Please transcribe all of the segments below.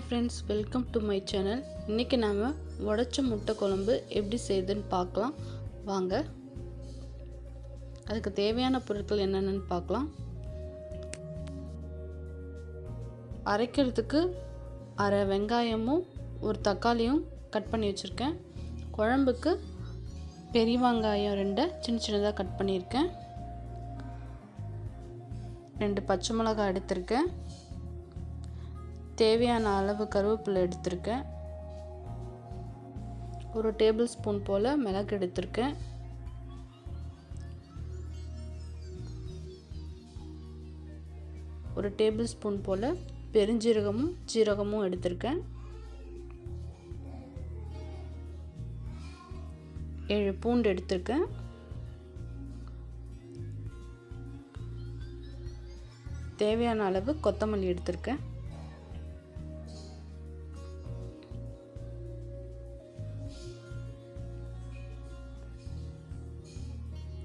friends, welcome to my channel. இன்னைக்கு நாம உடைச்ச முட்டை குழம்பு எப்படி செய்யுதுன்னு பார்க்கலாம் வாங்க. அதுக்கு தேவையான பொருட்கள் என்னென்னன்னு பார்க்கலாம். அரைக்கிறதுக்கு அரை வெங்காயமும் ஒரு தக்காளியும் கட் பண்ணி வச்சிருக்கேன். குழம்புக்கு பெரிய வெங்காயம் 2 சின்ன சின்னதாக கட் பண்ணியிருக்கேன். 2 பச்சை மிளகாய் எடுத்திருக்கேன். தேவையான அளவு கருவேப்பிலை எடுத்திருக்கேன். ஒரு டேபிள் ஸ்பூன் போல் மிளகு எடுத்திருக்கேன். ஒரு டேபிள் ஸ்பூன் போல் பெருஞ்சீரகமும் ஜீரகமும் எடுத்திருக்கேன். 7 பூண்டு எடுத்திருக்கேன். தேவையான அளவு கொத்தமல்லி எடுத்திருக்கேன்.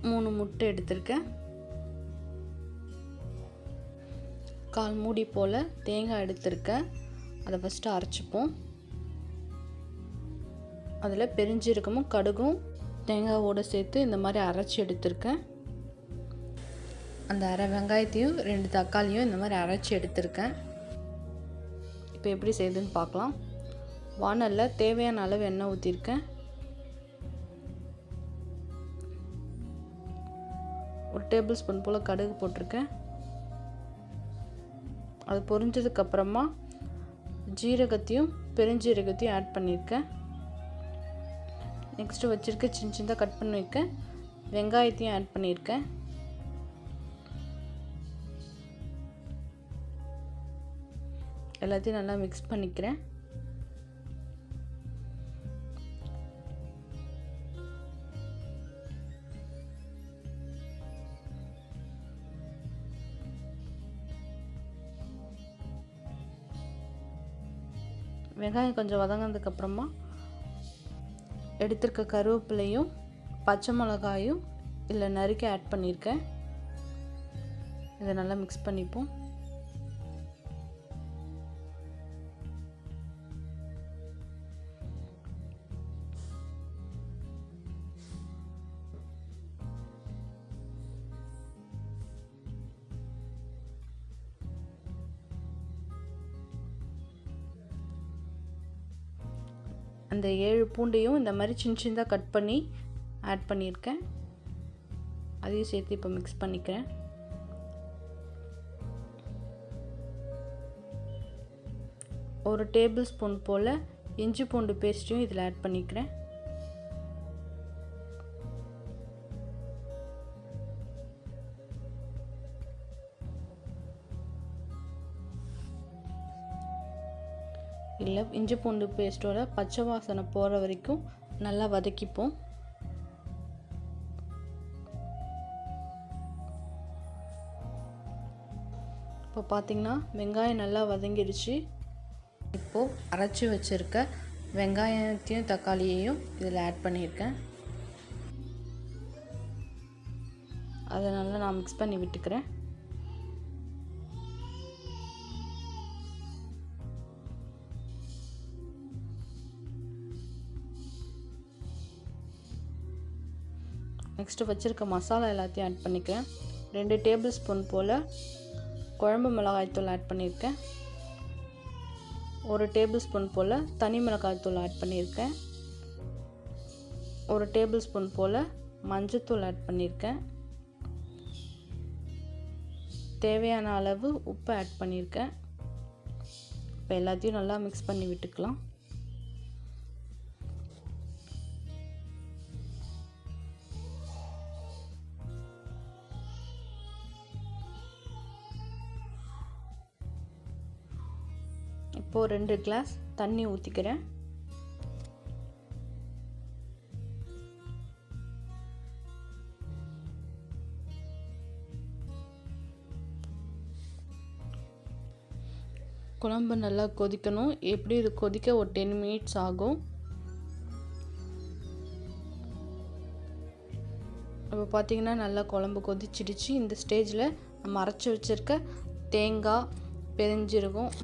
3 முட்டை எடுத்திருக்கேன். 1/4 மூடி போல் தேங்காய் எடுத்திருக்கேன். அதை ஃபஸ்ட்டு அரைச்சிப்போம். அதில் பெருஞ்சீரகமும் கடுகும் தேங்காவோடு சேர்த்து இந்த மாதிரி அரைச்சி எடுத்திருக்கேன். அந்த அரை வெங்காயத்தையும் 2 தக்காளியும் இந்த மாதிரி அரைச்சி எடுத்திருக்கேன். இப்போ எப்படி செய்யுதுன்னு பார்க்கலாம். வானலில் தேவையான அளவு எண்ணெய் ஊற்றிருக்கேன். ஒரு டேபிள் ஸ்பூன் போல் கடுகு போட்டிருக்கேன். அது பொரிஞ்சதுக்கப்புறமா ஜீரகத்தையும் பெருஞ்சீரகத்தையும் ஆட் பண்ணியிருக்கேன். நெக்ஸ்ட்டு வச்சுருக்க சின்ன சின்னதாக கட் பண்ணியிருக்கேன் வெங்காயத்தையும் ஆட் பண்ணியிருக்கேன். எல்லாத்தையும் நல்லா மிக்ஸ் பண்ணிக்கிறேன். வெங்காயம் கொஞ்சம் வதங்கினதுக்கப்புறமா எடுத்திருக்க கருவேப்பிலையும் பச்சை மிளகாயும் இல்லை நறுக்கி ஆட் பண்ணியிருக்கேன். இதை நல்லா மிக்ஸ் பண்ணிப்போம். அந்த 7 பூண்டையும் இந்த மாதிரி சின்ன சின்னதாக கட் பண்ணி ஆட் பண்ணியிருக்கேன். அதையும் சேர்த்து இப்போ மிக்ஸ் பண்ணிக்கிறேன். ஒரு டேபிள் ஸ்பூன் போல் இஞ்சி பூண்டு பேஸ்ட்டையும் இதில் ஆட் பண்ணிக்கிறேன். இல்லை இஞ்சி பூண்டு பேஸ்ட்டோட பச்சை வாசனை போகிற வரைக்கும் நல்லா வதக்கிப்போம். இப்போ பார்த்திங்கன்னா வெங்காயம் நல்லா வதங்கிடுச்சு. இப்போது அரைச்சி வச்சுருக்க வெங்காயத்தையும் தக்காளியையும் இதில் ஆட் பண்ணியிருக்கேன். அதை நல்லா நான் மிக்ஸ் பண்ணி விட்டுக்கிறேன். நெக்ஸ்ட்டு வச்சுருக்க மசாலா எல்லாத்தையும் ஆட் பண்ணிக்கிறேன். 2 டேபிள் ஸ்பூன் போல் குழம்பு மிளகாய்த்தூள் ஆட் பண்ணியிருக்கேன். 1 டேபிள் ஸ்பூன் போல் தனி மிளகாய்த்தூள் ஆட் பண்ணியிருக்கேன். 1 டேபிள் ஸ்பூன் போல் மஞ்சத்தூள் ஆட் பண்ணியிருக்கேன். தேவையான அளவு உப்பு ஆட் பண்ணியிருக்கேன். இப்போ எல்லாத்தையும் நல்லா மிக்ஸ் பண்ணி விட்டுக்கலாம். இப்போது 2 கிளாஸ் தண்ணி ஊற்றிக்கிறேன். குழம்பு நல்லா கொதிக்கணும். எப்படி இது கொதிக்க ஒரு 10 மினிட்ஸ் ஆகும். இப்போ பார்த்திங்கன்னா நல்லா குழம்பு கொதிச்சிடுச்சு. இந்த ஸ்டேஜில் நம்ம அரைச்சி வச்சுருக்க தேங்காய், பெருஞ்சீரகம்,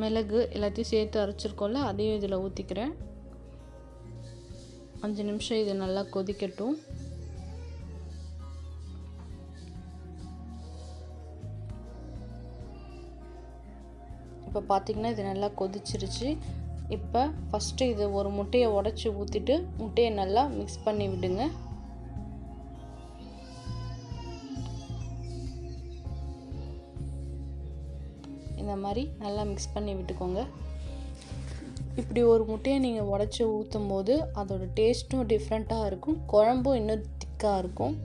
மிளகு எல்லாத்தையும் சேர்த்து அரைச்சிருக்கோம்ல, அதையும் இதில் ஊற்றிக்கிறேன். 5 நிமிஷம் இது நல்லா கொதிக்கட்டும். இப்போ பார்த்திங்கன்னா இது நல்லா கொதிச்சிருச்சு. இப்போ ஃபஸ்ட்டு இது ஒரு முட்டையை உடச்சி ஊற்றிட்டு முட்டையை நல்லா மிக்ஸ் பண்ணி விடுங்க. இந்த மாதிரி நல்லா மிக்ஸ் பண்ணி விட்டுக்கோங்க. இப்படி ஒரு முட்டையை நீங்கள் உடச்சி ஊற்றும் போது அதோட டேஸ்ட்டும் டிஃப்ரெண்ட்டாக இருக்கும், குழம்பும் இன்னும் திக்காக இருக்கும்.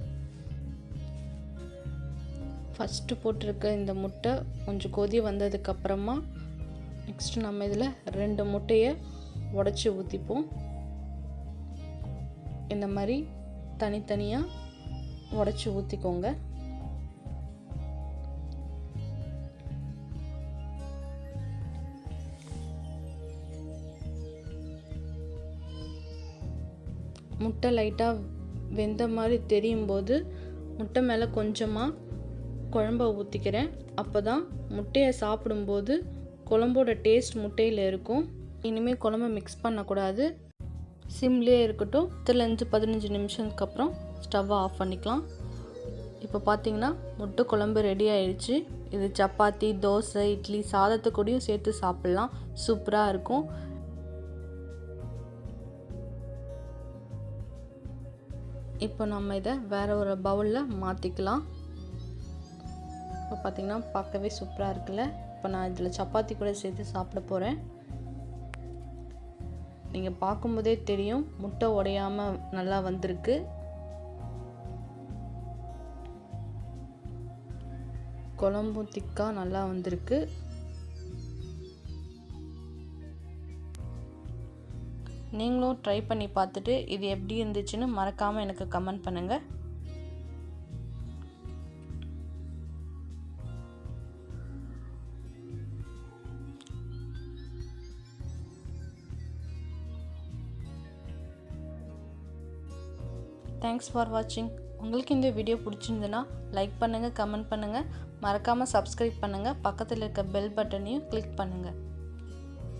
ஃபஸ்ட்டு போட்டிருக்க இந்த முட்டை கொஞ்சம் கொதி வந்ததுக்கப்புறமா நெக்ஸ்ட்டு நம்ம இதில் 2 முட்டையை உடச்சி ஊற்றிப்போம். இந்த மாதிரி தனித்தனியாக உடச்சி ஊற்றிக்கோங்க. முட்டை லைட்டாக வெந்த மாதிரி தெரியும் போது முட்டை மேலே கொஞ்சமாக குழம்ப ஊற்றிக்கிறேன். அப்போ தான் முட்டையை சாப்பிடும்போது குழம்போட டேஸ்ட் முட்டையில் இருக்கும். இனிமேல் குழம்ப மிக்ஸ் பண்ணக்கூடாது, சிம்லேயே இருக்கட்டும். 10-15 நிமிஷத்துக்கு அப்புறம் ஸ்டவ்வை ஆஃப் பண்ணிக்கலாம். இப்போ பார்த்திங்கன்னா முட்டை குழம்பு ரெடி ஆயிடுச்சு. இது சப்பாத்தி, தோசை, இட்லி, சாதத்துக்கூடையும் சேர்த்து சாப்பிட்லாம், சூப்பராக இருக்கும். இப்போ நம்ம இதை வேறு ஒரு பவுலில் மாற்றிக்கலாம். இப்போ பார்த்திங்கன்னா பார்க்கவே சூப்பராக இருக்குல்ல. இப்போ நான் இதில் சப்பாத்தி கூட சேர்த்து சாப்பிட போகிறேன். நீங்கள் பார்க்கும்போதே தெரியும் முட்டை உடையாமல் நல்லா வந்திருக்கு. குழம்பும் திக்காக நல்லா வந்திருக்கு. நீங்களும் ட்ரை பண்ணி பார்த்துட்டு இது எப்படி இருந்துச்சுன்னு மறக்காமல் எனக்கு கமெண்ட் பண்ணுங்கள். தேங்க்ஸ் ஃபார் வாட்சிங். உங்களுக்கு இந்த வீடியோ பிடிச்சிருந்துன்னா லைக் பண்ணுங்கள், கமெண்ட் பண்ணுங்கள், மறக்காமல் சப்ஸ்கிரைப் பண்ணுங்கள், பக்கத்தில் இருக்க பெல் பட்டனையும் கிளிக் பண்ணுங்கள்.